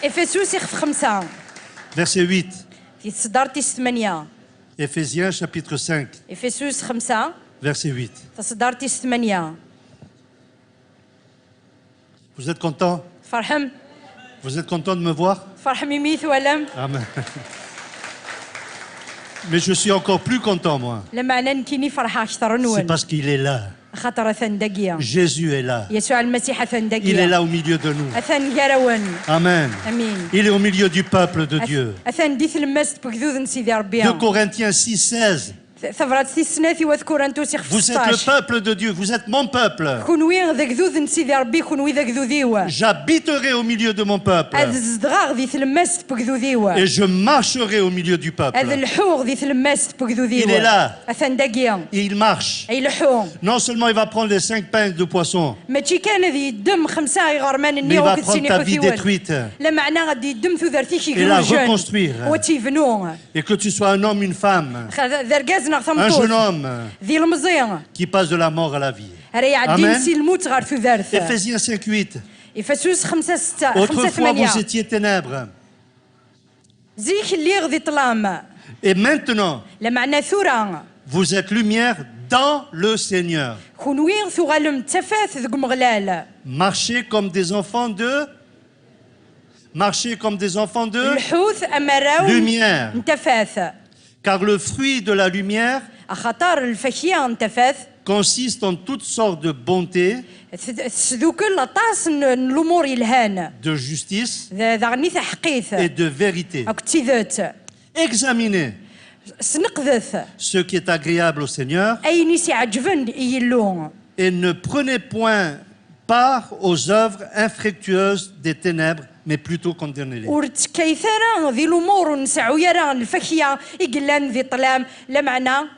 إفسوس يخف 5 verset 8. في صدارتي 8 Éphésiens chapitre 5, إفسوس 5 verset 8. في صدارتي 8 Vous êtes content? فرحم Vous êtes content de me voir? فرحم يميث ولم Amen. Mais je suis encore plus content, moi. لما أنا نكيني فرحة أكثر C'est نون parce qu'il est là. خاطر أثن دقيا Jésus est là. يسوع المسيح أثن Il est دقيا là au milieu de nous. أثن جرون Amen. أمين Il est au milieu du peuple de Dieu. أثن ديث المست بكذوذ سيدي 2 ربي Corinthiens 6, 16. ثفرات سناثي وذكور أنتوس يخف Vous êtes le 16 peuple de Dieu. Vous êtes mon peuple. كونوي ذا كذوذ سيدي ربي كونوي ذا كذوذيوة J'habiterai au milieu de mon peuple. هذا الزدغاغ ذي المست بكذوذيوة Et je marcherai au milieu du peuple. هذا الحوغ ذي المست بكذوذيوة Il est là. أثن دقيا Et il marche. أي الحوغ Non seulement il va prendre les 5 pains de poisson, ماشي كان ذي الدم 5 غرمان mais il النيو va كنت prendre سيني ta vie خوثيوان détruite. لا معنى غادي الدم ثوذرتيكي Et la reconstruire. وتيفنو Et que tu sois un homme, une femme, ذرقازنا un jeune ثمطوط homme ذي المزيان qui passe de la mort à la vie. راه يعدي Amen. نسي الموت غير ثوذرث Éphésiens 5, 8. إفسوس 5 6 5 Autrefois, 8 vous étiez ténèbres. زيك اللي غادي طلام Et maintenant, لا معنى ثورة vous êtes lumière dans le Seigneur. كونوين ثغالم تفاث ذق مغلال Marchez comme des enfants de... Marchez comme des enfants de... الحوث أمراو Lumière. انتفاث Car le fruit de la lumière أخطار الفكية انتفاث consiste en toutes sortes de bonté, ذوك الطاس الأمور الهان de justice ذا غني حقيث et de vérité. أكتي ذات Examinez سنقذث ce qui est agréable au Seigneur أي نسي عجبن يلون et ne prenez point part aux œuvres infructueuses des ténèbres, mais plutôt condamnez-les. ورت كيثارا ذي الأمور نسعو يرى الفكية إقلان ذي طلام لا معنى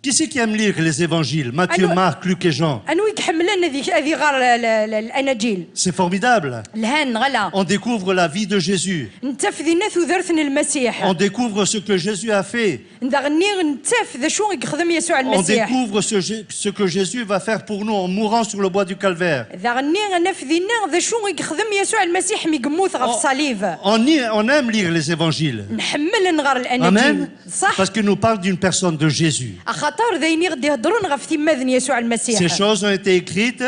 Qui c'est qui aime lire les évangiles? Matthieu, Alors- Marc, Luc et Jean. أنو يكحملنا ذي غار الأناجيل C'est formidable. الهان غلا On découvre la vie de Jésus. نتف ذي ناث وذرثن المسيح On découvre ce que Jésus a fait. ذا غني نتف ذا شو يخدم يسوع On المسيح découvre ce que Jésus va faire pour nous en mourant sur le bois du calvaire. ذا غني نف ذينا ذا شو يخدم يسوع المسيح ميقموث غف صليب On aime lire les évangiles. نحمل نغار الأناجيل Amen. صح Parce qu'ils nous parlent d'une personne de Jésus. أخطار ذيني غدي يهضرون غف تماذن يسوع Ces المسيح choses ont été écrites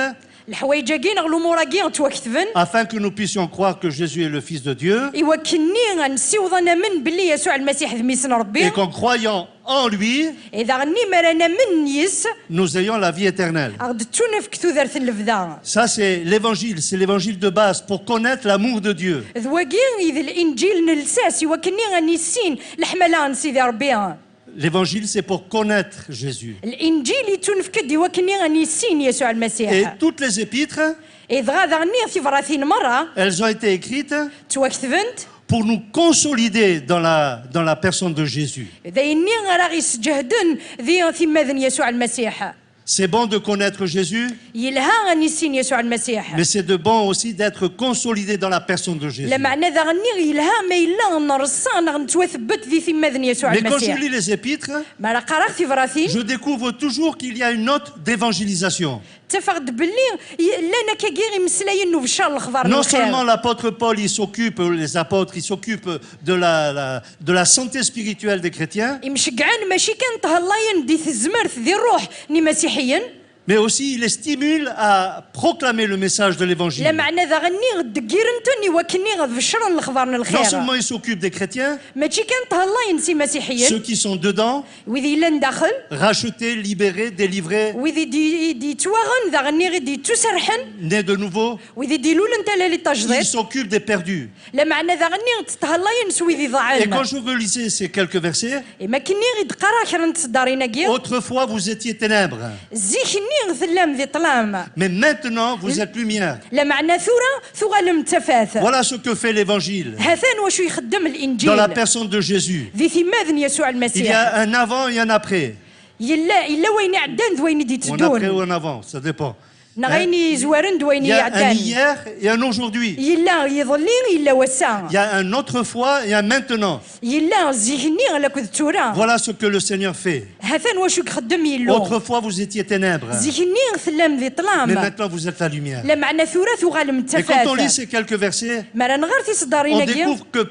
الحوايج كين الأمور كين توكتفن afin que nous puissions croire que Jésus est le Fils de Dieu إوا كني غنسيوضنا من بلي يسوع المسيح ذميسن ربي et qu'en croyant en lui, إذا غني مرانا من يس nous ayons la vie éternelle. غد تونف كثوذرث اللفذا Ça, c'est l'évangile de base pour connaître l'amour de Dieu. ذواكين إذا الإنجيل نلساس إوا كني غنيسين الحملان سيدي ربي L'évangile, c'est pour connaître Jésus. الانجيل تونف كدي وكني غنيسين يسوع Et المسيح toutes les épîtres, اذا غادا غني في فراثين مره elles ont été écrites توكتفنت pour nous consolider dans la personne de Jésus. اذا اني راغي سجهدن ذي ثماذن يسوع المسيح C'est bon de connaître Jésus, يلها غنيسين يسوع المسيح mais c'est de bon aussi d'être consolidé dans la personne de Jésus. لا معنى ذا غني يلها ما يلا نرصان غنتوثبت ذي ثماذن يسوع Mais quand je المسيح lis les épîtres, ما راه قرأت في فراثين je découvre toujours qu'il y a une note d'évangélisation. تفقد باللي لانا كاكيغي مسلاين انه بشار الخضر Non seulement الخير l'apôtre Paul, il s'occupe, les apôtres, ils s'occupent de la santé spirituelle des chrétiens, مشجعان ماشي كان تهلاين دي الزمرث ذي الروح ني مسيحيين mais aussi il les stimule à proclamer le message de لا l'évangile. معنى ذا غني غدكيرنتني وكني غدفشرن الخضر Non الخير seulement il s'occupe des chrétiens, ماشي كان تهلاين سي مسيحيين ceux qui sont dedans, وذي لان داخل rachetés, libérés, délivrés, وذي دي تواغن ذا غني غدي تسرحن nés de nouveau, وذي دي لولن تلالي il تجديد s'occupe des perdus. لا معنى ذا غني تهلاين سوي ذي Et ضاعن quand je relisais ces quelques versets, ما كني غد قرا كرنت دارينا كي autrefois vous étiez ténèbres, زيكني غثلام ذي طلام mais maintenant vous êtes lumière. لا معنى ثورة ثغالم تفاث Voilà ce que fait l'évangile هذان واش يخدم dans la الانجيل personne de Jésus. ذي ثماذن يسوع Il y المسيح a un avant et un après. إلا وين عدان ذوين دي Ou un après ou تدون un avant, ça dépend. Hein? نغيني زوارن Il دوين y a un عدان hier et un aujourd'hui. يلا يظلين إلا وسا Il y a un autrefois et un maintenant. يلا زيهني على كذ تورا Voilà ce que le Seigneur fait. هثان واش يخدم يلو Autrefois, vous étiez ténèbres. زيكني ثلام ذي Mais طلام maintenant, vous êtes la lumière. لا معنى ثورة وغالم Et quand on lit التفات ces quelques versets, مرة نغير في on صدارينا كيا découvre que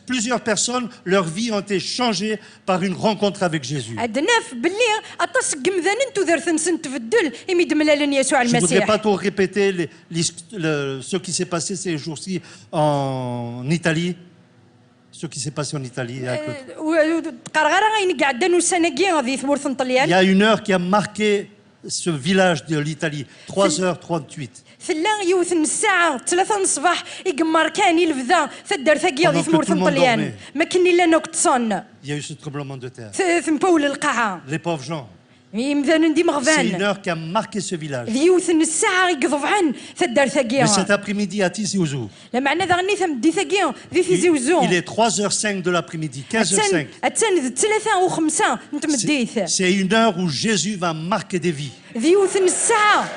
plusieurs personnes, leur vie ont été changées par une rencontre avec Jésus. عندنا في باللي اطاس قمذان انتو ذرثن سن تبدل امي دملالن يسوع Je ne voudrais المسيح pas trop répéter ce qui s'est passé ces jours-ci en Italie. Ce qui s'est passé en Italie. قرغره غين قاعده نوسانكي غادي ثمورث Il y طليان a une heure qui a marqué ce village de l'Italie. 3h38. ثلا يوثن الساعة 3 الصباح يقمر كاني الفذا ثدر ثقي غادي Pendant que ثمورث tout le monde طليان dormait. ما كني لا نوك تصن Il y a eu ce tremblement de terre. ثم باول القاعة Les pauvres gens. مثلا دي C'est une مغفان heure qui a marqué ce village. يوثن الساعة يقضب عن ثدر Mais ثقي cet après-midi à Tizi Ouzou, لا معنى ذا غني ثم دي ثقي ذي في زوزو il est 3h05 de l'après-midi, 15h05. أتسان 3 و5 انت مديث C'est une heure où Jésus va marquer des vies. ذي يوثن الساعة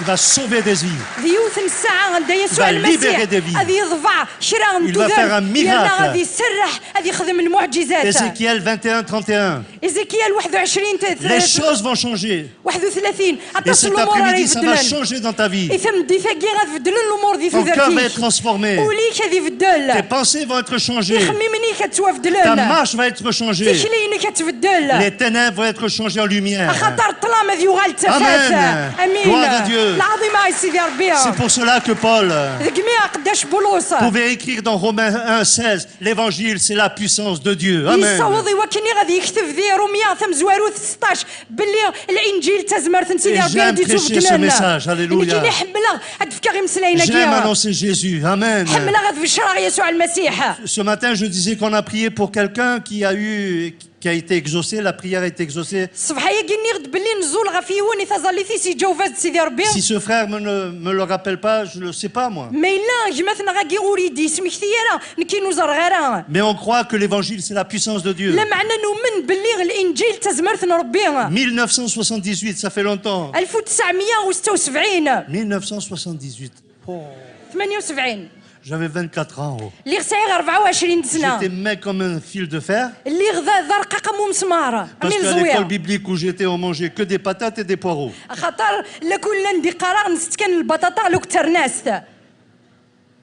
Il va sauver des vies. ذي يوثن الساعة عند يسوع Il va المسيح libérer des vies. هذه يضفع شراء Il va faire un miracle. هذه يسرح هذه يخدم المعجزات Ézéchiel 21-31. إزكيال 21 Les choses vont changer. 31 Et أتصل cet الأمور راه après-midi, ça va يبدلن changer dans ta vie. إثم دي ثقي غتبدل الأمور دي Ton cœur va ذاتك être transformé. وليك هذه Tes بدل pensées vont être changées. يخممني Ta كتوافدلن marche va être changée. تيكليني كتبدل Les ténèbres vont être changées en lumière. خاطر الظلام هذه يغال تفات Amen. امين Gloire à Dieu. العظيمه يا سيدي ربي C'est pour cela que Paul ذكميها قداش بولوس pouvait écrire dans Romains 1,16, l'évangile c'est la puissance de Dieu. Amen. يصوضي وكني غادي يكتب ذي روميا ثم زواروث 16 باللي الانجيل تزمرت سيدي Et ربي j'aime غادي prêcher ce توفقنا message. Alléluia. كاين حمله هاد فكا غير مسلاينا J'aime كيا annoncer Jésus. Amen. حمله غادي بشرا يسوع المسيح Ce matin, je disais qu'on a prié pour quelqu'un qui a été exaucé, la prière a été exaucée. الصباحيه كني غد باللي نزول غفيوني تزاليتي سي جوفاز سيدي ربي Si ce frère ne me le rappelle pas, je ne le sais pas moi. ما الا جمعتنا غاكي اوريدي سميك ثيرا نكي نوزر غيرها Mais on croit que l'évangile c'est la puissance de Dieu. لا معنى نؤمن باللي الانجيل تزمرت ربي 1978, ça fait longtemps. 1976 1978. Oh, 78 j'avais 24 ans. Oh. اللي غسايغ 24 J'étais سنه mec comme un fil de fer. اللي غدا رقاق مو مسمار Parce من qu'à l'école زويا biblique où j'étais, on mangeait que des patates et des poireaux. خاطر لا كنا ندي قرار نست كان البطاطا لو كتر ناس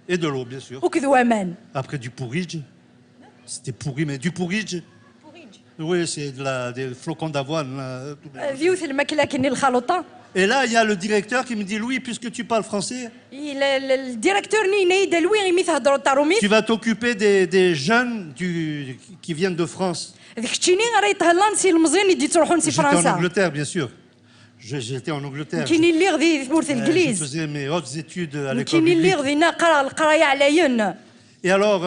Et de l'eau, bien sûr. وكذوامان Après du porridge. C'était pourri, mais du porridge. Oui, c'est des flocons d'avoine. Là. ذيوث الماكله كني الخلطه Et là, il y a le directeur qui me dit, Louis, puisque tu parles français, الديريكتور ني نايدا لوي غيمي تهضروا تاروميت tu vas t'occuper des jeunes qui viennent de France. ذيك تشيني راه يتهلان سي المزيان يدي تروحون سي J'étais en فرنسا Angleterre, bien sûr. J'étais en Angleterre. كاينين اللي غادي ثمورث Je الانجليز faisais mes hautes études à l'école كاينين اللي biblique. غادي نقرا القرايه على ين Et alors,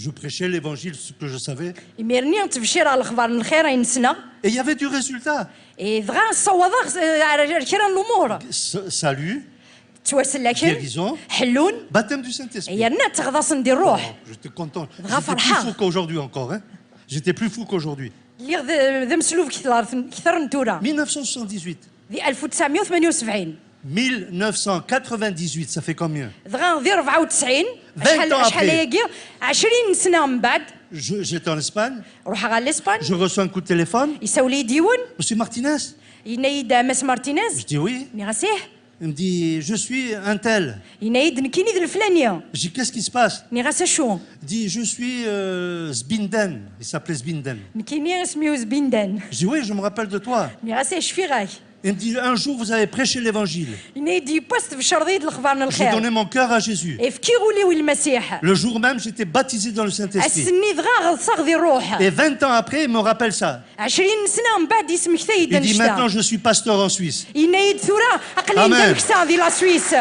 je prêchais l'évangile, ce que je savais. يميرني تبشير على الاخبار الخير ينسنا Et il y avait du résultat. دغا صوضا على كرا الامور Salut, تواسل لكن guérison, حلون baptême du Saint-Esprit. يرنا تغضاص ندير روح J'étais content. Dra J'étais plus farha. fou qu'aujourd'hui encore. Hein. J'étais plus fou qu'aujourd'hui. اللي ذا مسلوف كثر من تورا 1978. ذي 1978 1998, ça fait combien? دغا ذي 94 20 ans شحال après. هيك 20 سنه من بعد J'étais en Espagne, روح على الاسبان je reçois un coup de téléphone. يساو لي ديون Monsieur Martinez? ينايد ماس مارتينيز Je dis oui. ني غاسيه Il me dit, je suis un tel. ينايد نكيني ذي الفلانيه Je dis, qu'est-ce qui se passe? ني غاسه شو Il dit, je suis Sbinden. Il s'appelait Sbinden. نكيني سميو زبيندان Je dis, oui, je me rappelle de toi. ني غاسيه شفي غاك Il me dit, un jour, vous avez prêché l'évangile. ينايد يبوست في شرطيد الاخبار J'ai donné الخير mon cœur à Jésus. افكي غولي المسيح Le jour même, j'étais baptisé dans le Saint-Esprit. السني دغا غصاغ ذي الروح Et 20 ans après, il me rappelle ça. 20 سنه من بعد يسمك ثايد Il dit, maintenant, نشتا je suis pasteur en Suisse. ينايد ثورة اقليم Amen. دنكسا ذي لا سويس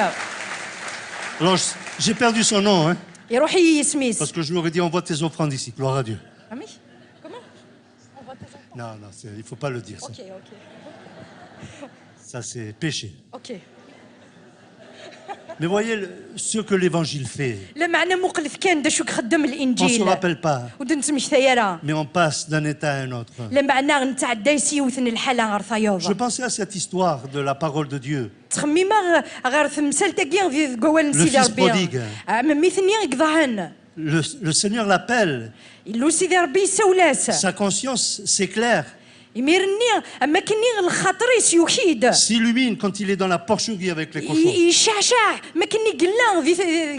Alors, j'ai perdu son nom, hein, يروح يسميس parce que je lui aurais dit, envoie tes offrandes ici. Gloire à Dieu. عمي كومون Non, non, il ne faut pas le dire, ça. اوكي اوكي Ça, c'est péché. اوكي Mais voyez ce que l'évangile fait. لا معنى مقلف كان دا شو خدم On ne se الانجيل rappelle pas, ودنت مش ثيرا mais on passe d'un état à un autre. لا معنى نتعدى يسيوثن الحالة غير Je ثيوض pensais à cette histoire de la parole de Dieu. تخميما غير ثمثال تاكيا في قوال Le سيدي fils ربي prodigue. ممي ثنيا يقضاهن le Seigneur l'appelle. إلو سيدي ربي يسولاس Sa conscience s'éclaire, يميرني أما كني الخاطريس يكيد s'illumine quand il est dans la porcherie avec les cochons. يشعشع ما كني قلان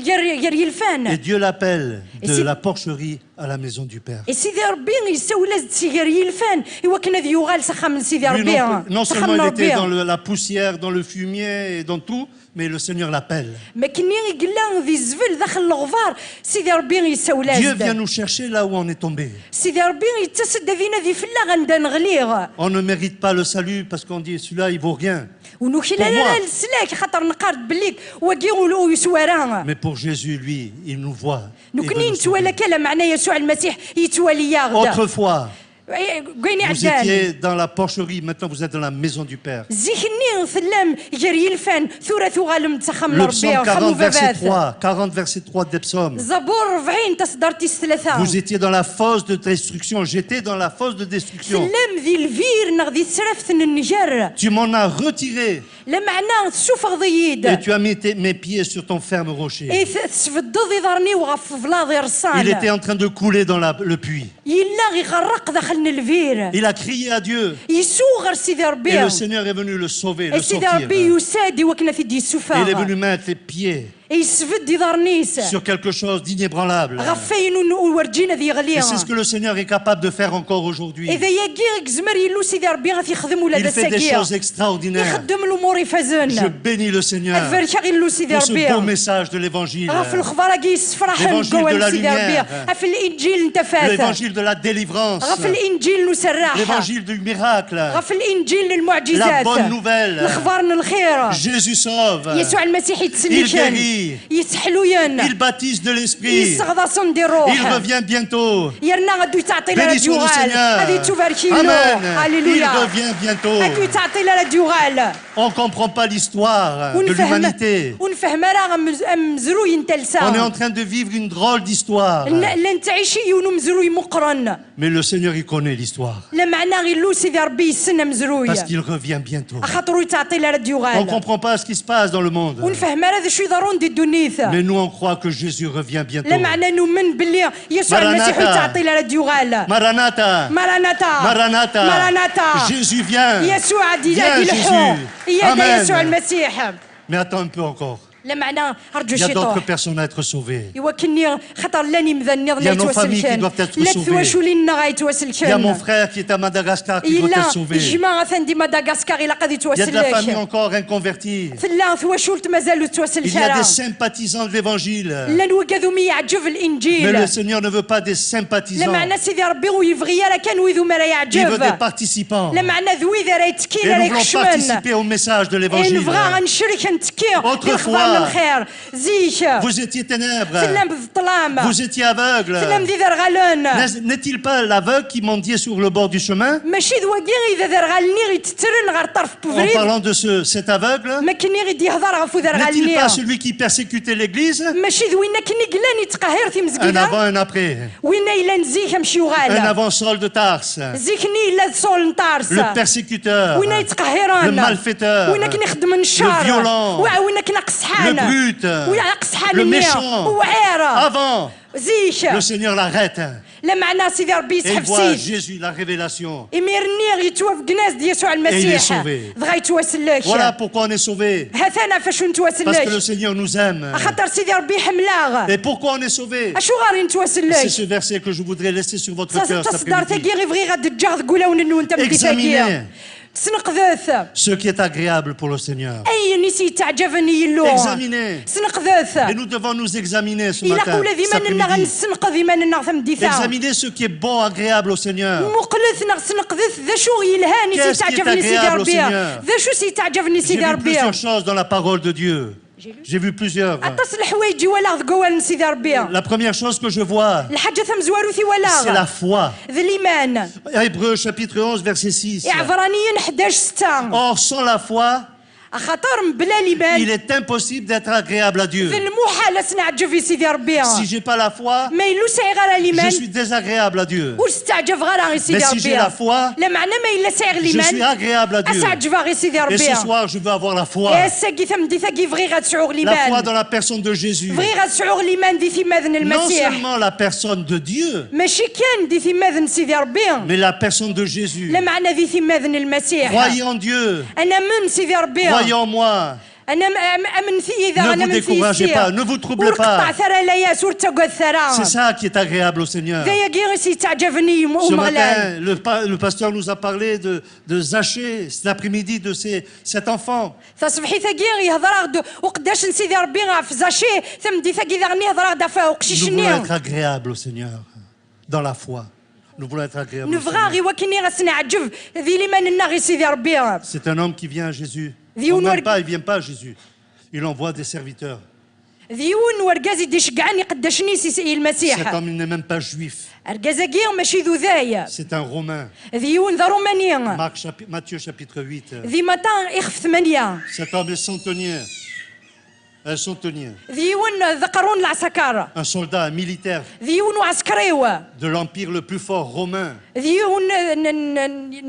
غير يلفان Et Dieu l'appelle de c'est- la porcherie à la maison du Père. سيدي ربي يسولاس سيغير يلفان إوا كنا ذي يغال سخا من سيدي Lui, ربي non سخا seulement من il était dans ربي la poussière, dans le fumier et dans tout, mais le Seigneur l'appelle. ما كني قلان ذي الزبل داخل الغفار سيدي ربي يسولاس Dieu vient nous chercher là où on est tombé. سيدي ربي يتسد فينا ذي فلا غندا نغليغ On ne mérite pas le salut parce qu'on dit celui-là il vaut rien. ونوكي لا Pour لا moi. لا السلاك خاطر نقارد بليك وكي ولو يسوارا Mais pour Jésus, lui, il nous voit. Il veut نكني nous نتوالا sauver. كلا معنا يسوع المسيح يتوالي ياغدا Autrefois, قيني vous عدان étiez dans la porcherie, maintenant vous êtes dans la maison du Père. زيكني ثلام جري الفان ثورة غالم تسخم Le ربي psaume 40, خمو verset بابات 3, 40, verset 3 des psaumes. زبور 40 تصدرتي الثلاثة Vous étiez dans la fosse de destruction, j'étais dans la fosse de destruction. ثلام ذي الفير نغذي السرف النجر Tu m'en as retiré لمعنا السوفغ ضيد et tu as mis mes pieds sur ton ferme rocher. اي تفضض يضرني وغف فلاضي Il رصان était en train de couler dans le puits. يلا غيغرق داخل الفير Il a crié à Dieu يسوغر سيدي et ربي le Seigneur est venu le sauver, le سيدي sortir. ربي يسادي وكنا في دي Et il est venu السفاغ mettre les pieds يسفد يضرنيس sur quelque chose d'inébranlable. غفين ورجينا ذي Et غليا c'est ce que le Seigneur est capable de faire encore aujourd'hui. اذا يجي زمر يلو سيدي ربي غادي يخدم ولا Il fait des ساكيا choses extraordinaires. يخدم الامور Je يفازن bénis le Seigneur الفركه غير لو سيدي pour ce ربي beau message de l'évangile, غا في الخبر كي يسفرح L'évangile de la القوال سيدي lumière. ربي في الانجيل انت فات l'évangile de la délivrance, غا في الانجيل نسرح l'évangile du miracle. غا في الانجيل La للمعجزات bonne nouvelle. الخبر الخير Jésus sauve, يسوع المسيح يتسلي Il كان guérit. يسحلو ين il baptise de l'Esprit, يستغضى دي il الروح revient bientôt. يرنا غادو تعطي لنا Bénissons le ديوغال غادي Seigneur. تباركي له Amen. Il هاليلويا revient bientôt. غادي تعطي لنا ديوغال On ne comprend pas l'histoire de l'humanité. ونفهم راه مزروي انت On est en لسان train de vivre une drôle d'histoire. لا نتعيشي ونو مزروي مقرن Mais le Seigneur, il connaît l'histoire. لا معنى غير لو سيدي ربي يسنى مزروي Parce qu'il revient bientôt. خاطرو تعطي لنا On ne ديوغال comprend pas ce qui se passe dans le monde. ونفهم راه شو يضرون دي الدنيث Mais nous, on croit que Jésus revient bientôt. لا معنى نؤمن باللي يسوع المسيح Maranatha. تعطي لنا ديوغال Maranatha, ماراناتا Maranatha, ماراناتا Jésus vient. يسوع دي Viens, الحو Jésus. يا Amen. يسوع المسيح Mais attends un peu encore. لا معنى ارجو Il y a d'autres الشيطان personnes à être sauvées. يوكلني خطر لاني مذني Il y a nos familles qui doivent être لا sauvées. تواشوا لنا غيتواصل Il y a mon كان frère qui est à Madagascar qui doit الا être sauvé. Il الجماعه ثندي مدغسكر الا قد y a يتواصل de la famille لك encore inconvertie. ثلا ثواشولت مازالوا تواسل Il y a كرا des sympathisants de l'évangile. لا نوكذو مي يعجب Mais le الانجيل Seigneur ne veut pas des لا sympathisants. معنى سيدي ربي ويبغي راه كان ويذو ما راه Il veut des يعجب participants. لا معنى ذوي ذا راه يتكي Et راه nous voulons يخشمن participer au message de l'évangile. نبغى غنشرك نتكي Autrefois. الخبر الخير زيك Vous étiez ténèbres. سلام بالظلام Vous étiez aveugles. سلام ذي ذا غالون N'est-il pas l'aveugle qui mendiait sur le bord du chemin? ماشي ذواكي اذا ذا غالني غيتترن غير طرف En بوفريد parlant de cet aveugle, ما كني غيدي يهضر غفو ذا n'est-il غالني pas celui qui persécutait l'Église? ماشي ذوينا كني قلاني تقهر في Un مزكيده avant, un après. وينا الا نزيك مشي Un وغالا avant Saul de Tarse, زيكني الا صول نطارس le persécuteur, وينا يتقهران le malfaiteur, وينا كني يخدم الشر violent, وينا كنا قصحان le brute, وينا قصحان le النية. méchant. وعيرة Avant, زيك le Seigneur l'arrête لا معنى سيدي ربي et il يسحب voit سيد Jésus, la révélation. يميرني غيتوافق ناس ديال يسوع المسيح sauvé. بغا يتواصل لك Voilà pourquoi on est sauvé. هثانا فاش نتواصل Parce que le لك Seigneur nous aime. خاطر سيدي ربي حملاغ Et pourquoi on est sauvé? اشو غادي نتواصل C'est لك ce verset que je voudrais laisser sur votre cœur cet تصدر après-midi. تاكي غير بغي غاد تجا تقولها وننو انت بدي Examinez. تاكي سنقذاث Ce qui est agréable pour le Seigneur. اي نسي تعجبني يلو Examinez. سنقذاث Et nous devons nous examiner ce الا matin, قول cet ذي ماننا après-midi. غنسنقذ ذي ماننا ثمديثا Examinez ce qui est bon, agréable au Seigneur. مقلث نغسنقذث ذا شو يلهاني سي Qu'est-ce qui est تعجبني سيدي agréable au ربي Seigneur? ذا شو سي تعجبني J'ai سيدي vu ربي plusieurs choses dans la parole de Dieu. J'ai vu plusieurs. عطس الحوايج ولا ذقوال سيدي ربي La première chose que je vois, الحاجة ثم زواروثي c'est ولا la foi. ذا الإيمان Hébreux chapitre 11, verset 6. عبرانيين 11 6 Or, sans la foi, خاطر بلا Il الايمان est impossible d'être agréable à Dieu. في المحال نعجب في سيدي ربي Si j'ai pas la foi, ما يلو سعي غير je الايمان suis désagréable à Dieu. واستعجب غير سيدي Mais si j'ai la ربي foi, لا معنى ما الا سعي je suis الايمان agréable à Dieu. استعجب غير سيدي Et ربي ce soir, je veux avoir la foi. يا ساكي ثمدي ثاكي فغي غتسعوغ La foi الايمان dans la personne de Jésus. فغي غتسعوغ الايمان دي في ماذن Non المسيح seulement la personne de Dieu, ماشي كان دي في ماذن سيدي ربي mais la personne de Jésus. لا معنى ذي في ماذن المسيح Croyez en Dieu. انا من سيدي ربي Croyez en moi. انا امن في اذا Ne انا vous من في découragez pas, ne vous troublez ورقطع pas. ثرى لا ياسور تقعد ثرى C'est ça qui est agréable au Seigneur. ذا يجي سي تعجبني Ce ومغلال matin, le pasteur nous a parlé de Zachée, cet après-midi, de cet enfant. تصبحي ثقي يهضر وقداش نسيدي ربي في زاشي ثم دي ثقي ذا غني هضر دافا Nous وقشيشني voulons être agréables au Seigneur, dans la foi. Nous voulons être agréables au نفغا Seigneur. غي وكني غسنا عجب ذي لي من النغي سيدي ربي C'est un homme qui vient à Jésus. Viens Non, nous- même pas, il ne vient pas à Jésus. Il envoie des serviteurs. ذيون ورقازي دي شقعني قداشني سي Cet المسيح homme, il n'est même pas juif. رقازاكي ماشي ذو ذايا C'est un Romain. ذيون ذا رومانيا Matthieu chapitre 8. ذي مطان إخف ثمانية Cet homme est centenier. Un centenier. ذيون ذقرون العسكر Un soldat, un militaire ذيون وعسكريو de l'empire le plus fort romain. ذيون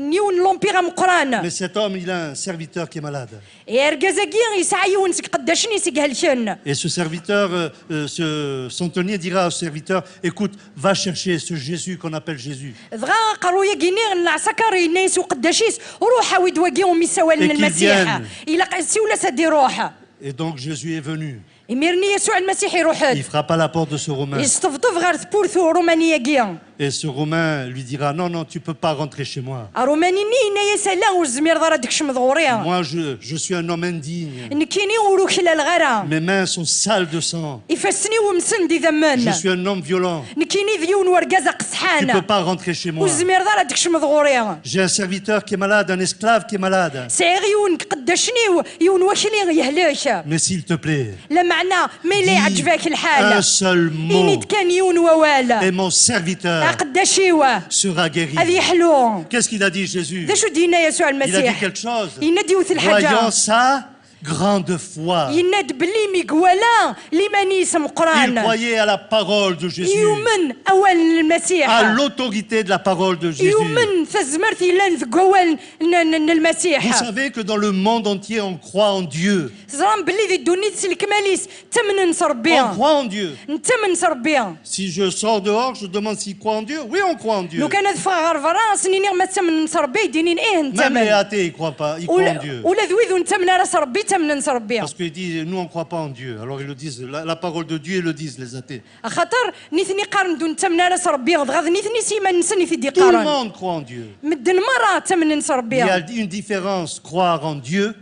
نيون لومبيغا مقران Mais cet homme, il a un serviteur qui est malade. يا رقازاكي يسعى يونسك قداشني سيك هالشن Et ce serviteur, ce centenier dira au serviteur, écoute, va chercher ce Jésus qu'on appelle Jésus. ذغا قرويا كيني العسكر ينيس وقداشيس وروح ويد واقيهم يسوال Et qu'il المسيح vienne. إلا سيولا سدي روح Et donc Jésus est venu. يميرني يسوع المسيح يروح Il frappe à la porte de ce Romain. يستفضف غير ثبورثو رومانيا كيا Et ce Romain lui dira, non, non, tu ne peux pas rentrer chez moi. روماني ني يسالا والزمير ضرا ديك شمضغوريا Moi, je suis un homme indigne. نكيني وروك الغرا Mes mains sont sales de sang. يفسني ومسن دي Je ذمان suis un homme violent. نكيني ذيون ورقازا Tu ne peux قصحان pas rentrer chez moi. والزمير ضرا ديك شمضغوريا J'ai un serviteur qui est malade, un esclave qui est malade. سيغيون قداشني يون وكلي يهلاك Mais s'il te plaît, لا معنى ما إلا dis يعجبك un الحال seul إني mot كان يون ووالا et mon serviteur قداشيوا sera guéri. هذه حلو Qu'est-ce qu'il a dit Jésus? ذا شو دينا يسوع Il a dit المسيح quelque chose. ينادي وث Voyant الحاجة sa grande foi. يناد باللي ميقوالا لمن يسم Il قران croyait à la parole de Jésus, يؤمن أول à المسيح l'autorité de la parole de Jésus. يؤمن فزمرت لان ثقوال Vous المسيح savez que dans le monde entier, on croit en Dieu. زرام باللي ذي الدنيا تسلك ماليس تمن نصر On بيها croit en Dieu. نتمن نصر بيها Si je sors dehors, je demande s'ils croient en Dieu. Oui, on croit en Dieu. لو كان دفع غير فراس نيني ما تمن نصر بيه دينين ايه Même les نتمن athées, ils croient pas. Ils croient en Dieu. ولا ذوي ذو نتمن راس ربي تمن نصر بيها Parce qu'ils disent, nous, on ne croit pas en Dieu. Alors ils le disent, la parole de Dieu, ils le disent, les athées. خاطر نيثني قارن دون تمن راس ربي غض نيثني سيما نسني في دي Tout le قارن monde croit en Dieu. مدن مرة تمن نصر Il y بيها a une différence, croire en Dieu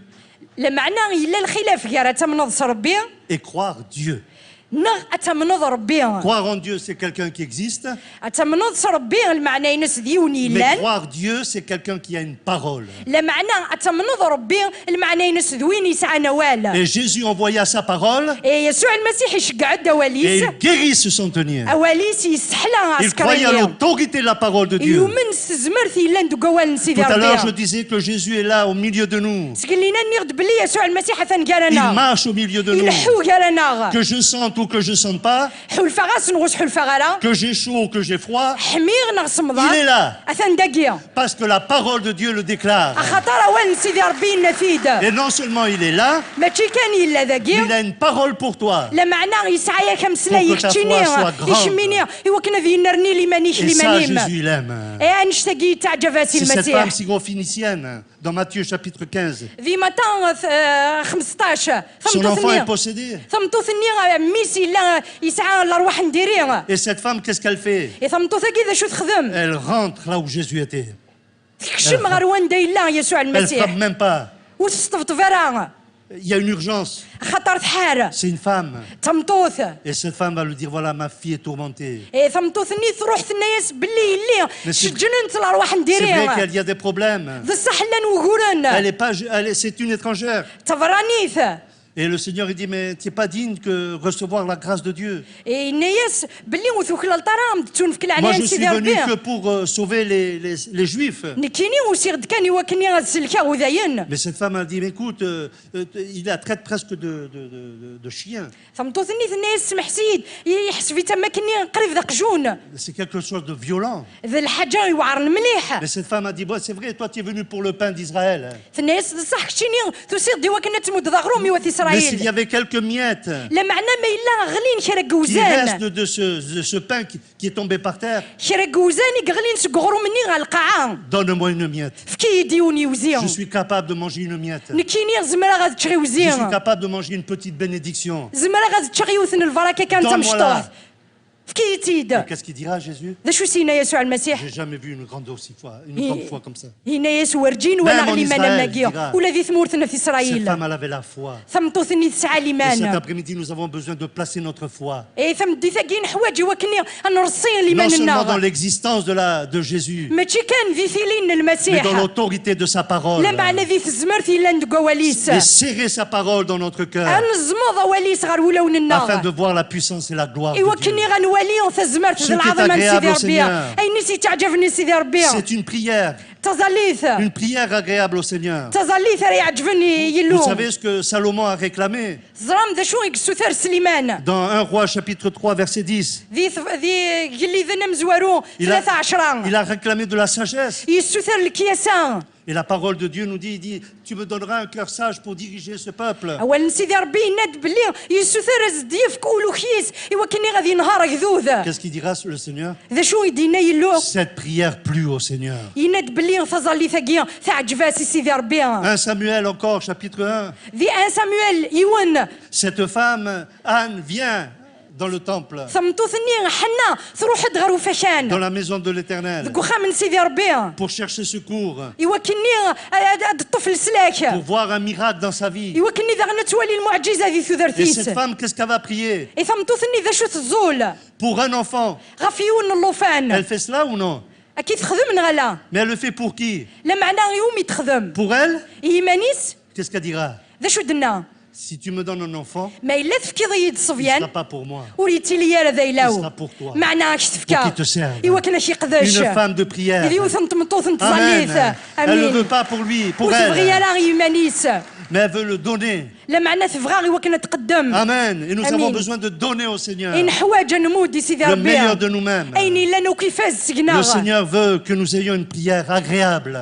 لمعنى إلا الخلاف كيرا تمنض ربي et croire Dieu. نغ أتمنض ربي Croire en Dieu, c'est quelqu'un qui existe. أتمنض ربي المعنى ينس ديوني Mais لان croire Dieu, c'est quelqu'un qui a une parole. لمعنى أتمنض ربي المعنى ينس دوين يسعى نوال Et Jésus envoya sa parole يسوع المسيح يشجع et الدواليس il guérit ce centenier. أواليس يسحلا Il croyait à عسكريا l'autorité de la parole de Dieu. يومن سزمرثي لان دقوال Tout نسيدي à l'heure, je ربي disais que Jésus est là au milieu de nous. سكلينا نيغد بلي يسوع المسيح ثان Il قالنا marche au milieu de nous. يلحو قالنا Que je sente ou que je sente pas, حلفة غاس نغوص حلفة غالا que j'ai chaud ou que j'ai froid, حميغ نغص il est مضى là. أثان دقيا Parce que la parole de Dieu le déclare. خاطر أول سيدي ربي النفيد Et non seulement il est là, ماشي كان إلا mais ذاكي il a une parole pour toi. لا معناه يسعى كمسلا Pour que ta يكتشيني foi soit grande. يشميني يوكنا ذي نرني لي مانيش Et لي ça, مانيم Jésus, il aime. ايه نشتاقي تعجباتي C'est cette المسيح femme syrophénicienne, dans Matthieu chapitre 15. ذي متى 15 Son enfant est possédé. ثمتو ثني ميسي لا يسعى الارواح نديري Et cette femme, qu'est-ce qu'elle fait? ثمتو ثقي ذا شو تخدم Elle rentre là où Jésus était. تكشم غير وين دايلا يسوع Elle ne المسيح frappe même pas. وتستفط فرا Il y a une urgence. خطر ثحار C'est une femme. تمطوث Et cette femme va lui dire, voilà, ma fille est tourmentée. ايه ثمتو ثني تروح ثنياس باللي اللي Mais c'est- شجننت الارواح C'est نديري vrai qu'il y a des problèmes. ذا الصح لان وقورن C'est une étrangère. تفرانيث Et le Seigneur il dit, mais tu n'es pas digne de recevoir la grâce de Dieu. الناس باللي وثوك الطرام تنفك Moi, العنان je suis سيدي venu ربي que pour sauver les Juifs. نكيني وسيغد كان يوكني غسلكا وذاين Mais cette femme a dit, mais écoute, il la traite presque de chien. ثمطوثني الناس سمح سيد يحس في تما كني قريب ذاك جون C'est quelque chose de violent. ذا الحاجه يوعرن مليح Mais cette femme a dit, bon, c'est vrai, toi tu es venu pour le pain d'Israël. الناس صح كشيني تصير ديوا كنا تمد ضغرومي وث Mais s'il y اسرائيل avait quelques miettes لا معنى ما الا غلين شرا qui جوزان restent de ce pain qui est tombé par terre, شرا جوزان غلين سكغرو مني غا القاعه donne-moi une miette. فكي يديوني Je وزيان suis capable de manger une miette. نكيني زمرا غاد تشغي Je suis وزيان capable de manger une petite bénédiction. زمرا غاد تشغي وثن الفراكه كانت Donne-moi مشطوح là. فكي تيد Qu'est-ce qu'il dira Jésus? ذا شو سينا يسوع المسيح J'ai jamais vu une grande foi comme ça. هنا يسوع ورجين ولا Même en غلي Israël, مانا tu ماكيا diras. ولا ذي ثمورتنا في Cette اسرائيل femme, elle avait la foi. ثمطوثني تسعى Et cet ليمان après-midi, nous avons besoin de placer notre foi. اي ثمدي ثاقين حواجي وكني نرصين Non ليمان seulement dans النار l'existence de Jésus, ماشي كان ذي ثيلين mais المسيح dans l'autorité de sa parole. لا معنى ذي في الزمر ثيلان دقواليس Et serrer sa parole dans notre cœur نزمض واليس غير ولون afin de النار voir la puissance et la gloire de ايوا Dieu. كني غنولي وث الزمر Ce ذي qui est العظمه agréable سيدي au ربي Seigneur. اي نسي تعجبني سيدي ربي C'est une prière تزاليث agréable au Seigneur. تزاليث راه يعجبني Vous يلو savez ce que Salomon a réclamé زرام ذا شو يكسوثر سليمان dans 1 Roi chapitre 3 verset 10. ذي قلي ذنا مزوارو Il 13 a réclamé de la sagesse. يسوثر الكياسان Et la parole de Dieu nous dit, il dit, tu me donneras un cœur sage pour diriger ce peuple. اول سيدي ربي يناد بلي يسوثر زديف كولو خيس ايوا كني غادي نهار غذوذ Qu'est-ce qu'il dira le Seigneur? ذا شو يدينا يلو Cette prière plut au Seigneur. يناد بلي تظلي ثقيا تعجباسي سيدي ربي 1 Samuel encore, chapitre 1. ذي ان سامويل يون Cette femme, Anne, vient dans le temple, ثمطوثني حنا تروح تغرو dans فشان la maison de l'Éternel, ذكو من سيدي ربي pour chercher secours, ايوا كني هاد الطفل سلاك pour voir un miracle dans sa vie. ايوا كني ذا غنتوالي المعجزه ذي Et ثذرتيس cette femme, qu'est-ce qu'elle va prier? اي ثمطوثني ذا شو تزول Pour un enfant. غفيون اللوفان Elle fait cela ou non? اكيد تخدم غلا Mais elle le fait pour qui? لا معنى يوم يتخدم Pour elle? ايمانيس Qu'est-ce qu'elle dira? ذا شو دنا Si tu me donnes un enfant, ما الا تفكي ضيد il ne الصبيان sera pas pour moi. وريتي لي راه ذا Il يلاو sera pour toi. معنى كش Pour تفكى qu'il te serve. ايوا كنا شي قداش Une femme de prière. يديو ثمطمطوث Amen. نتزليث Elle ne veut امين pas pour lui, pour وتبغي elle, راه ايمانيس mais elle veut le donner. لا معنى تبغى ايوا كنا تقدم Amen. Et nous Amen. avons besoin de donner au Seigneur ان حواجه نمودي سيدي le ربي meilleur de nous-mêmes. اين لنا كيفاش Le سقنا Seigneur veut que nous ayons une prière agréable,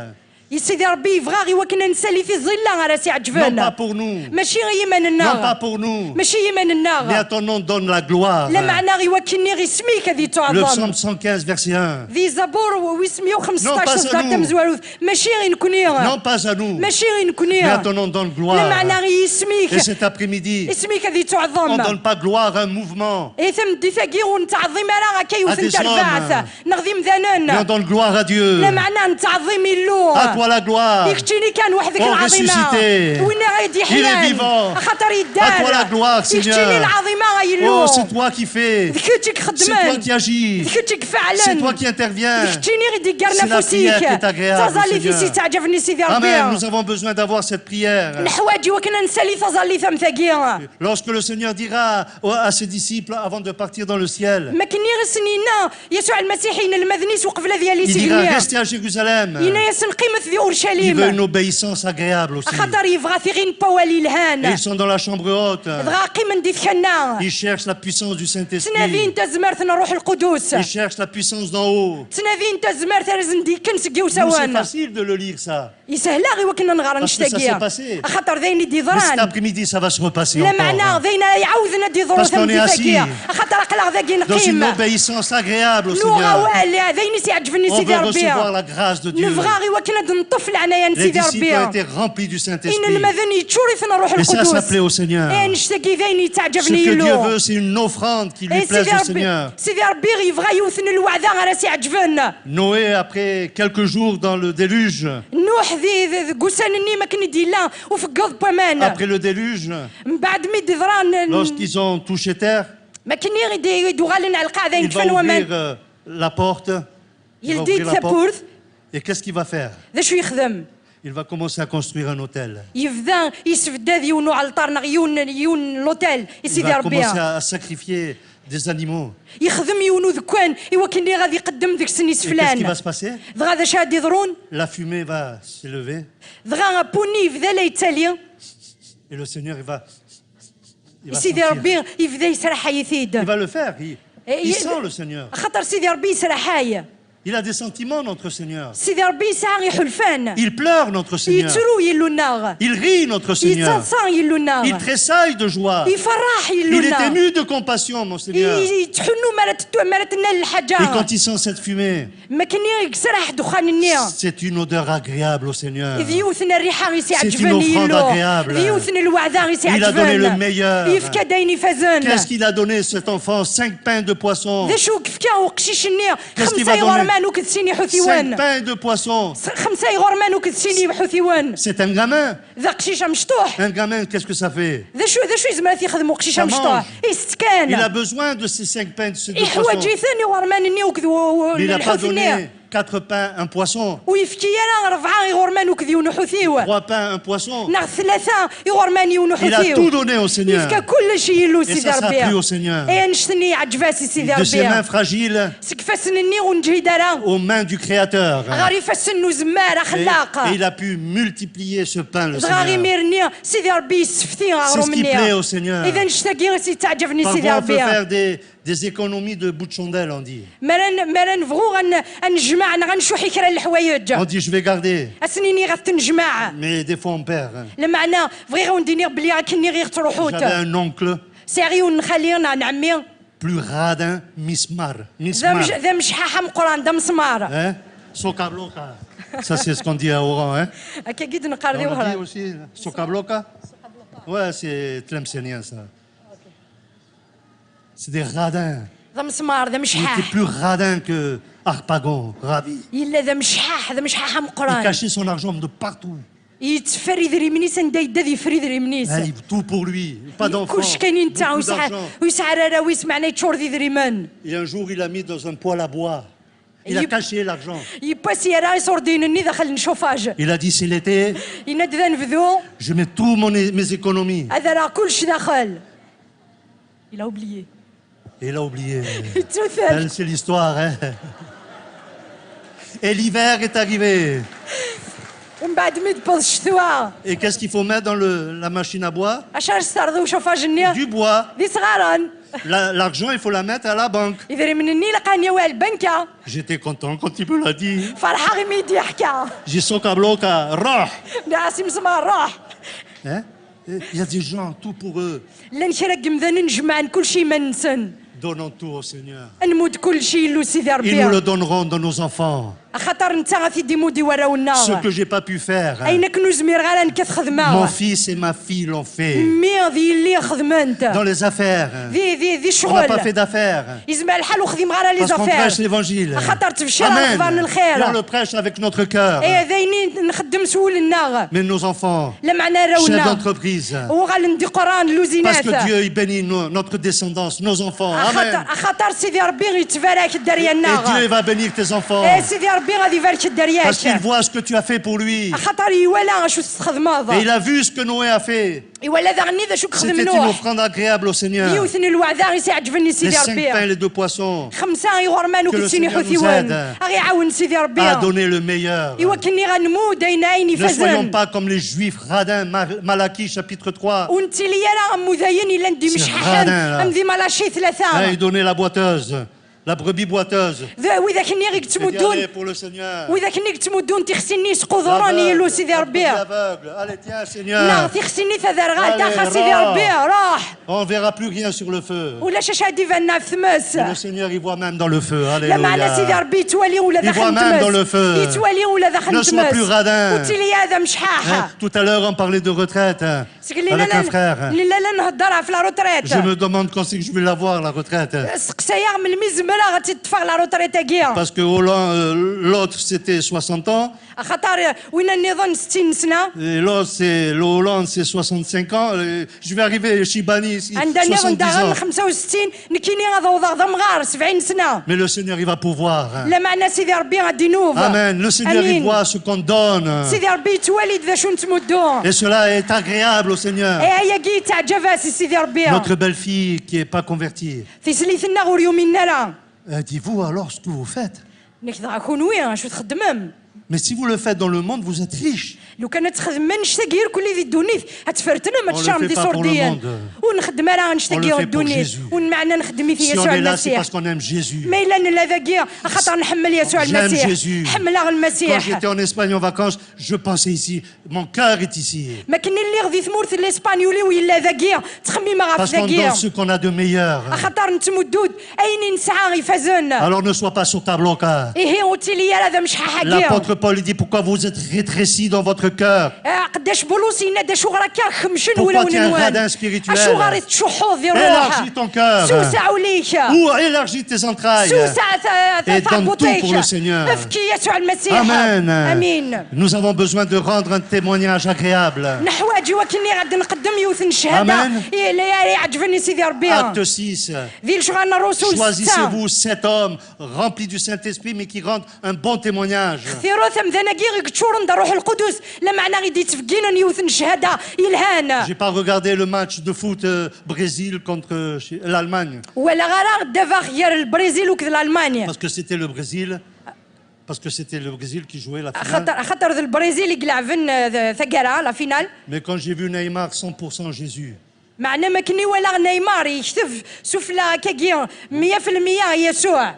يا سيدي ربي يبغى ايوا كنا نسالي في الظل راه سي non pas عجبنا pour nous, ماشي غير ايمان non pas النار pour nous, ماشي ايمان mais à النار ton nom donne la gloire. لا معنى غير كني غير سميك هذه Le تعظم psaume 115, verset 1. ذي زبور ويسميو Non, 15 pas à صداق nous. مزواروث ماشي غير نكوني Non pas à nous, ماشي غير نكوني mais à ton nom donne لا gloire. معنى غير Et سميك cet après-midi, اسميك هذه on ne تعظم donne pas gloire à un mouvement, اي ثم دي ثقي ونتعظم راه كيوث À des البعث نغذي mais on مثلا donne gloire à Dieu. لا معنى نتعظم له À toi la gloire. يكتيني كان وحدك Oh, العظيمه ressuscité. وين غادي Il est حنان vivant. خاطر À يدار toi la gloire, Seigneur. يكتيني العظيمه غيلو Oh, c'est toi qui fais. ذكرتك C'est toi خدمان qui agis. ذكرتك فعلا C'est toi qui interviens. يكتيني غادي C'est قرنا la فوسيك prière qui est agréable, تظلي في Seigneur. سي تعجبني سيدي Amen. ربي Nous avons besoin d'avoir cette prière. الحواجي وكنا نسالي تظلي ثم ثقيا Lorsque le Seigneur dira à ses disciples avant de partir dans le ciel, ما كني غير سنينا يسوع المسيحيين المذنيس وقبل ديالي il dira سيغنيا restez à Jérusalem. ينا يسن قيمة في Il veut أورشليم une obéissance agréable aussi. خاطر يبغى في غين باوالي Et الهان ils sont dans la chambre haute. يبغى قيمة دي ثكنا Ils cherchent la puissance du تنافي Saint-Esprit. انت زمرتنا روح القدوس Ils cherchent la puissance d'en haut. تنافي انت زمرت رزن دي كنسقي Nous, c'est وسوان facile de le lire ça. يسهلا غير وكنا نغار Parce que ça s'est نشتاقيا passé. خاطر ذيني دي Mais cet ضران après-midi, ça va se repasser لا معنى encore. ذينا يعاودنا دي ضرو Parce qu'on ثم est assis ثكيا خاطر قلق ذاكي Dans une نقيم obéissance agréable au لغة Seigneur. والي ذيني سيعجبني On سيدي veut recevoir ربي la grâce de Dieu. نبغى غير وكنا نطفل عنايا Les سيدي disciples ont ربي été remplis du إن Saint-Esprit. المذن يتشورثنا روح Et ça, ça القدوس plaît au Seigneur. إيه نشتكي ذيني Ce تعجبني que Dieu يلو veut, c'est une offrande qui lui إيه plaise سيدي au ربي Seigneur. سيدي ربي يبغى يوثن الوعدة راه سيعجبنا Noé, après quelques jours dans le déluge, نوح ذي قسانني ما كان يديلا وفقض بمان après le déluge, من بعد ما يدران lorsqu'ils ont touché terre, ما كان يدو غالن على القاعدة il va يدفن ومان ouvrir la porte. Il va يلدي ouvrir la porte. تابورث Et qu'est-ce qu'il va faire? ذا شو يخدم il va commencer à construire un hôtel. يبدا يسفداد يونو على الطار يون لوتيل Il سيدي va ربي commencer à sacrifier des animaux. يخدم يونو ذكوان ايوا كني غادي يقدم ذيك السنيس Et qu'est-ce qui فلان va se passer? دغا هذا شاد يضرون La fumée va s'élever دغا بوني يبدا لا يتالي et le Seigneur, il va سيدي sentir. ربي يبدا يسرح Il يثيد va le faire. Il sent le Seigneur. خاطر سيدي ربي يسرحاي Il a des sentiments, notre Seigneur. سيدي ربي يسعى يحلفان Il pleure, notre Seigneur. يترو يلونا Il rit, notre Seigneur. يتصان يلونا Il tressaille de joie. يفرح Il est يلونا ému de compassion, mon Seigneur. يتحنوا مرات نال Et الحاجه quand il sent cette fumée, ما كني يكسرح دخان النيا c'est une odeur agréable au Seigneur. ذيوثنا الريحه يسي C'est une عجبني offrande يلو agréable. ذيوثنا الوعده يسي Il a donné le عجبان meilleur. يفكا دايني فازان Qu'est-ce qu'il a donné, cet enfant? 5 pains de poisson. ذا شو كفكا وقشيش النيا Qu'est-ce qu'il va خمسه donner? يغرمان وكتسيني 5 حثيوان pains de poisson. خمسه يغرمان وكتسيني حثيوان C'est un gamin. ذا قشيشه مشطوح Un gamin, qu'est-ce que ça fait? ذا شو يزمرات يخدموا قشيشه Ça مشطوح Il a يستكان besoin de ces 5 pains de يحواج poisson. ثاني غرمان النيا وكذو Mais il n'a pas الحوث النيا donné 4 pains, un poisson. ويفكي انا 4 يغرمان وكذو نحوثيو 3 pains, un poisson. ناغ 3 يغرمان Il a ونحوثيو tout donné au Seigneur. يفكا كل شيء يلو سيدي ça a ربي plu au Seigneur. اي نشتني عجباسي سيدي De ses mains ربي fragiles سكفاسنني ونجي دارا aux mains du Créateur. غاري فسنو زمارة Et خلاقة il a pu multiplier ce pain, le غاري Seigneur. ميرني سيدي ربي يسفتي غارو C'est ce qui plaît مني au Seigneur. اذا نشتاقي سي تعجبني سيدي Parfois, on peut ربي faire des économies de bout de chandelle, on dit. مرا نبغو غنجمع غنشوحي كرا الحوايج On dit, je vais garder. اسنيني غتنجمع Mais des fois, on perd. المعنى بغي غنديني بلي كني غير تروحوت J'avais un oncle ساغي ونخلي نعمي plus radin, mismar. ذا مشحاحه مقران ذا مسمار Hein? Sokabloka. Ça, c'est ce qu'on dit à Oran. Hein? هكا كيد On نقردي le dit وهرا aussi, Sokabloka. Ouais, c'est tlemcenien, ça. C'est des radins. ذا مسمار ذا Il مشحاح était plus radin que Harpagon, Rabi. الا ذا مشحاح ذا مشحاحه Il مقران cachait son argent de partout. يتفري ذري منيس ندا يدا يفري ذري منيس Hein, tout pour lui. Pas d'enfant. كلش كاينين تاع Beaucoup d'argent. ويسعى راه ويسمعنا يتشور ذري من Et un jour, il a mis dans un poêle à bois. Il a Yep. caché l'argent. يباسي راه يصور دينني داخل الشوفاج Il a dit, c'est l'été, يناد ذا نبذو je mets tous mes économies. هذا راه كلش داخل il a oublié Et il a oublié. توثل Elle, c'est l'histoire. Hein. Et l'hiver est arrivé. ومن بعد ما تبوظ الشتوى Et qu'est-ce qu'il faut mettre dans la machine à bois? اش نسترضو شوفاج النيا Du bois. ذي صغارن L'argent, il faut la mettre à la banque. يدري من النيل لقاني وال البنكه J'étais content quand il me l'a dit. فرحه غير ميدي حكا J'ai son kabloka, roh. ناسي مسمار روح Hein? Il y a des gens, tout pour eux. لا نشرق مذن نجمع كل شيء ما ننسن Donnons tout au Seigneur. نمود كل شيء لو سيدي Ils nous ربي le donneront dans nos enfants. خاطر انت غادي ديمودي وراو Ce النار que j'ai pas pu faire. اين كنو زمير غير انك Mon تخدمها fils et ma fille l'ont fait. مي ذي اللي خدمنت Dans les affaires. ذي On n'a pas fait شغل d'affaires. يزمع الحال وخدم غير لي Parce qu'on prêche زافير l'évangile. خاطر تبشر Amen. اخبار Et on الخير le prêche avec notre cœur. اي ذايني نخدم سولنا Mais nos enfants, لا معنا chefs راونا d'entreprise. وغالندي قران Parce لوزينات que Dieu, il bénit notre descendance, nos enfants. Amen. خاطر سيدي ربي غيتبارك الدريا Et Dieu, الناغ il va bénir tes enfants. اي سيدي ربي غادي يبارك الدرياك Parce qu'il voit ce que tu as fait pour lui. خاطر يوالا شو تخدم Et il a vu ce que Noé a fait. يوالا ذا غني ذا شو خدم C'était une نوح offrande agréable au Seigneur. يوثني الوعد غي سيعجبني Les سيدي 5 pains et ربي les 2 poissons. 5 يغرمان Que le وكتسيني Seigneur حوثيوان nous aide غي عاون سيدي ربي A donné le meilleur. ايوا كني غنمو داين عيني Ne soyons فازن pas comme les Juifs radins. Malachie chapitre 3. وانت لي راه مذاين الا ندي مش C'est ححن radin, là. امذي مالاشي Hein, ثلاثه il donnait la boiteuse, la brebis boiteuse. واذا كني غير Il dit, تمدون allez, pour le Seigneur. واذا كني تمدون تخسني سقودوراني يلو سيدي ربي L'aveugle. Allez, tiens, لا Seigneur. تخسني ثذرغا Allez, تاخا سيدي راح. ربي راح On ne verra plus rien sur le feu. ولا شاش هادي فانا في تمس Le Seigneur, il voit même dans le feu. لا معنا سيدي Alléluia. ربي يتوالي ولا Il داخل voit même dans le تمس feu. يتوالي ولا Ne داخل sois plus تمس radin. قلت لي هذا مش Hein, حاحه tout à l'heure, on parlait de retraite hein, سقلي avec un frère. لا لا نهضرها في لا روتريت Je me demande quand c'est que je vais l'avoir, la retraite. سقسايا من الميز ملا غتدفع على روتريتا كيا Parce que l'autre, c'était 60 ans. خاطر وين النظام 60 سنه Et l'autre, le Hollande, c'est 65 ans. Je vais arriver chez Bani ici, عندنا النظام 70 داغ ans. 65 نكيني غضوض مغار 70 سنه Mais le Seigneur, il va pouvoir. Hein. لا معنا سيدي ربي غادي ينوف Amen. Le Seigneur, il voit ce qu'on donne. سيدي ربي توالد ذا شو نتمدو Et cela est agréable au Seigneur. هي كي تعجب سيدي ربي Notre belle-fille qui n'est pas convertie. في سليثنا غوريو منا لا Elle dit, vous alors, ce que vous faites. نكذا كون وين شو تخدمم Mais si vous le faites dans le monde, vous êtes riche. لو كانت تخدم ما نشتا غير كل ذي الدونيث هتفرتنا ما On le تشارم fait دي pas pour le صورديا monde. ونخدم راه نشتا On le غير fait pour الدونيث Jésus. ونمعنا نخدم في Si on يسوع est là, c'est المسيح parce qu'on aime Jésus. ما الا لا ذاكيا خاطر نحمل يسوع J'aime المسيح Jésus. حمل Quand المسيح j'étais en Espagne en vacances, je pensais ici. Mon cœur est ici. ما كاين اللي غادي ثمورت الاسبانيولي ولا ذاكيا تخميم غا Parce في qu'on ذاكيا donne ce qu'on a de meilleur. خاطر نتمدود اين نسعى يفازن Alors ne sois pas sur ta bloca. ايه قلت لي هذا مش حاجه L'apôtre Paul il dit pourquoi vous êtes rétrécis dans votre cœur. قداش بولوس ينادى شو غراك خمشن Pourquoi ولا tu es un ونوان radin spirituel? شو غاري تشحوظ ذي الروح Élargis ton cœur. سوسع وليك Ou élargis tes entrailles. سوسع Et donne tout بوطيك pour le Seigneur. افكي يسوع المسيح Amen. امين Nous avons besoin de rendre un témoignage agréable. نحواجي وكني غادي نقدم يوثن شهاده Amen. اللي يعجبني سيدي ربي Acte 6. ذي الشغل الرسول Choisissez-vous 7 hommes remplis du Saint-Esprit mais qui rendent un bon témoignage. ثيرو ثم ذناكي غتشورن دا روح القدس لما عنا غادي تفكينا يوثن شهاده يلهان J'ai pas regardé le match de foot Brésil contre l'Allemagne ولا غير دابا غير البرازيل وكذا المانيا parce que c'était le Brésil. Parce que c'était le Brésil qui jouait la finale. خاطر ذا البرازيل يلعبن ثقرا لا فينال Mais quand j'ai vu Neymar 100% Jésus, معنا ما كني ولا نيمار يكتف سفلا كاكيا 100% يسوع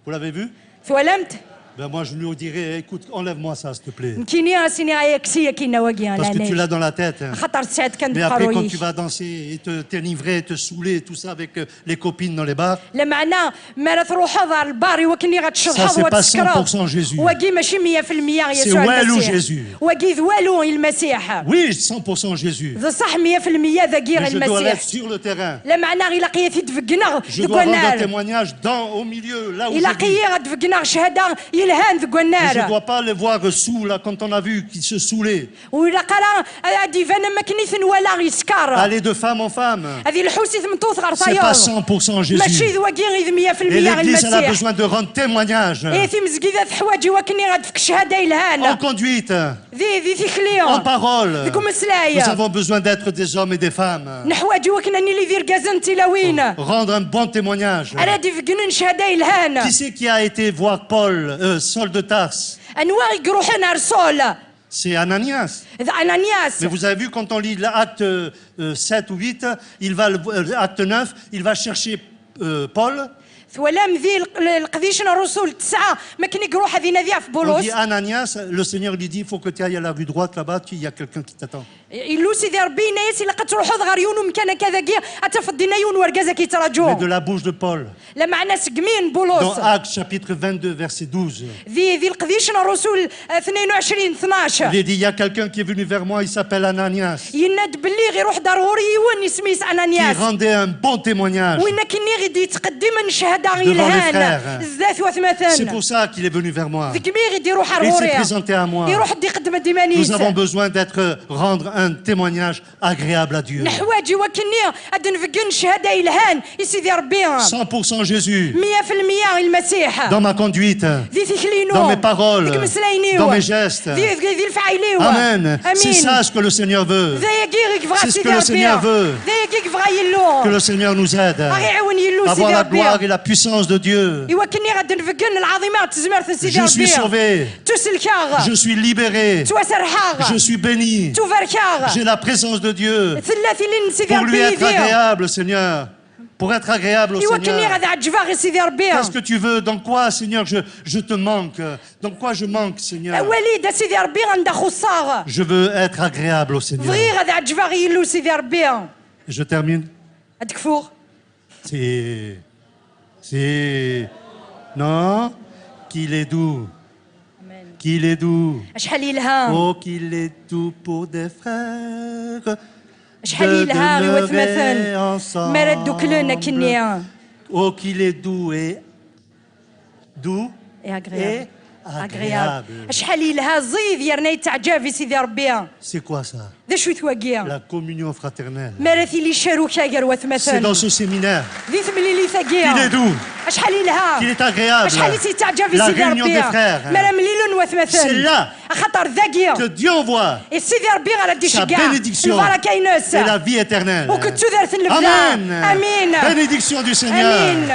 vous l'avez vu? ثولمت Ben moi je lui dirais, écoute, enlève-moi ça s'il te plaît. كيني سيني اياكسي كينا واقيا Parce que tu l'as dans la tête. خاطر ساعات كان Mais après quand tu بقرويش vas danser et t'enivrer, te saouler, tout ça avec les copines dans les bars, لا معنا ما تروحوا دار الباري وكني غتشرب Ça, c'est pas وتسكروا 100% Jésus. واقي ماشي 100% C'est يسوع والو المسيح Jésus. واقي والو المسيح oui 100% Jésus. ذا صح 100% ذا غير Mais je dois المسيح l'être sur le terrain. لا معنا غير لقيتي تفقنا Je dois rendre un témoignage au milieu, là où إلا je vis. قيا غتفقنا شهاده يلهان ذوك Je ne النار dois pas les voir sous, là, quand on a vu qu'ils se saoulaient. ولا قرا هادي فانا ما كنيث ولا يسكر Aller de femme en femme. هذه الحوسي ثمطوث غير C'est pas طيور 100% ماشي Jésus. ذواكي غير 100% Et l'Église, elle a المسيح besoin de rendre témoignage. ايه في مزكيدة حواجي وكني غتفك شهاده En يلهان conduite, ذي en كليون parole. ذيكم Nous مسلايا avons besoin d'être des hommes et des femmes. نحواجي وكنا اللي ذير كازن تلاوين Rendre un bon témoignage. انا دي فكنن شهاده يلهان Qui c'est qui a été voir Paul, Saul de Tarse? انواع يروحون رسول C'est Ananias. ذا انانياس Mais vous avez vu, quand on lit l'acte 7 ou 8, acte 9, il va chercher Paul. ولم ذي القديشنا الرسول 9 ما كان يروح هذه نذيع في On بولس dit Ananias, le Seigneur lui dit, il faut que tu ailles à la rue droite là-bas, il y a quelqu'un qui t'attend. إلو سيدي ربي ناس إلا قد تروحوا غاريون ومكان كذا كي أتفضينا يون ورقازة كي Mais تراجعوا de la bouche de Paul, لما عنا سقمين dans بولس Actes chapitre 22, verset 12, ذي القديشنا الرسول 22 12 il est dit, il y a quelqu'un qui est venu vers moi, il s'appelle Ananias, يناد باللي غيروح ضروري يون يسميس qui أنانياس rendait un bon témoignage. وين كني غادي يتقدم شهادة Devant les غيلهان frères. الزاث C'est وثمثن pour ça qu'il est venu vers moi. ذيك مي غادي يروح Il s'est رغوريا présenté à moi. يروح دي قدم ديمانيس Nous avons besoin rendre un témoignage agréable à Dieu. نحواجي وكني غادي نفكن شهادة يلهان يسيدي ربي 100% Jésus 100% المسيح dans ma conduite, ذي ثكلينو dans mes paroles, ذيك مسلاينيو dans mes gestes. ذي الفعيليو Amen. C'est ça ce que le Seigneur veut. C'est ce que le Seigneur veut. Que le Seigneur nous aide à voir la gloire et la puissance de Dieu. Je suis sauvé. Je suis libéré. Je suis béni. J'ai la présence de Dieu. Pour lui être agréable, Seigneur. Pour être agréable au Seigneur. Qu'est-ce que tu veux? Dans quoi, Seigneur, je te manque? Dans quoi je manque, Seigneur? Je veux être agréable au Seigneur. Et je termine. C'est... Non? Qu'il est doux. Qu'il est doux. Oh, qu'il est doux pour des frères. شحال يلها وثمثن ما ردوك لنا كنيا Oh, qu'il est doux et doux et agréable. شحال يلها زيد يرنا يتعجب سيدي ربي. C'est quoi ça? ذا شو ثواقيا؟ La communion fraternelle. مراثي لي شاروكا قروات مثلا. C'est dans ce séminaire ذي ثملي لي ثقيا. qu'il est doux, شحال يلها. qu'il est agréable. شحال يتعجب La سيدي réunion ربي. des frères. مرا مليلون وث مثلا. C'est là خاطر ذاقيا. que Dieu envoie سيدي ربي غادي sa يشجع. bénédiction البركة ينس. et la vie éternelle. وكنتو دارت الفلا. Amen. امين. Bénédiction du Seigneur. امين.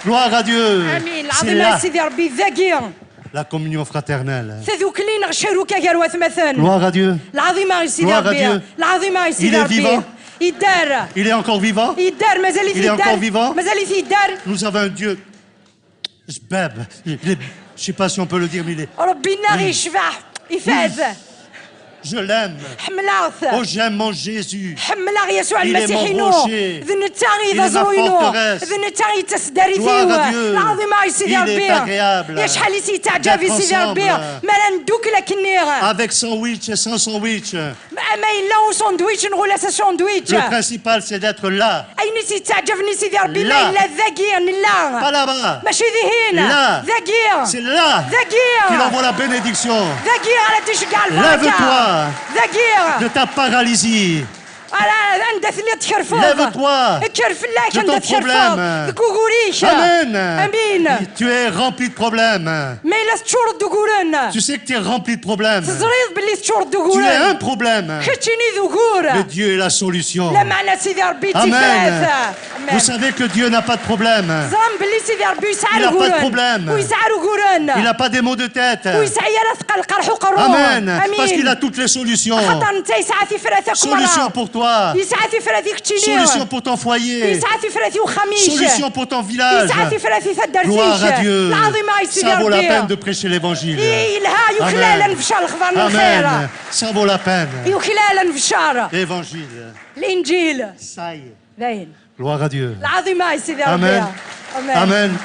Gloire à Dieu. امين. C'est العظيم là سيدي ربي ذاقيا. la communion fraternelle. ذوك اللي نغشروكا قروات مثلا. Gloire à Dieu. العظيمة سيدي Gloire à ربي. Dieu. العظيمة سيدي Il est ربي. vivant. يدار. Il est encore vivant. يدار مازال Il est encore vivant. مازال في يدار. Nous avons un Dieu. Sbab. Je ne sais pas si on peut le dire, mais il est. ربي ناغي يشبع يفاز. Je l'aime. حملاث. Oh, j'aime mon Jésus. حملاغ يسوع Il est المسيح mon ينو. rocher. ذنتاغي Il est ma ذزروينو. forteresse. ذنتاغي تسداري Gloire فيو. à Dieu. العظيمة سيدي Il ربي. est agréable يا شحال يتعجب d'être سيدي ربي. ensemble. ما ندوك لكنيغ. Avec sandwich et sans sandwich. ما إلا وساندويتش نقول ساندويتش. Le principal, c'est d'être là. أين تيتعجبني سيدي ربي. لا. ما إلا ذاقيا لا. Pas là-bas. ماشي ذهين. لا. ذاقيا. C'est là ذاقيا. qu'il envoie la bénédiction ذاقيا على تشقع البركة. Lève-toi. ذاقيا. de ta paralysie. Lève-toi de ton problème. Amen. Tu es rempli de problèmes. Tu sais que tu es rempli de problèmes. Tu es un problème. Mais Dieu est la solution. Amen. Vous savez que Dieu n'a pas de problème. Il n'a pas de problème. Il n'a pas des maux de tête. Amen. Parce qu'il a toutes les solutions. Solution pour toi. Solution pour ton foyer. Solution pour ton village. Gloire à Dieu. Ça vaut la peine de prêcher l'évangile. Amen. Amen. Ça vaut la peine. L'évangile. Ça y est. Gloire à Dieu. Amen. Amen.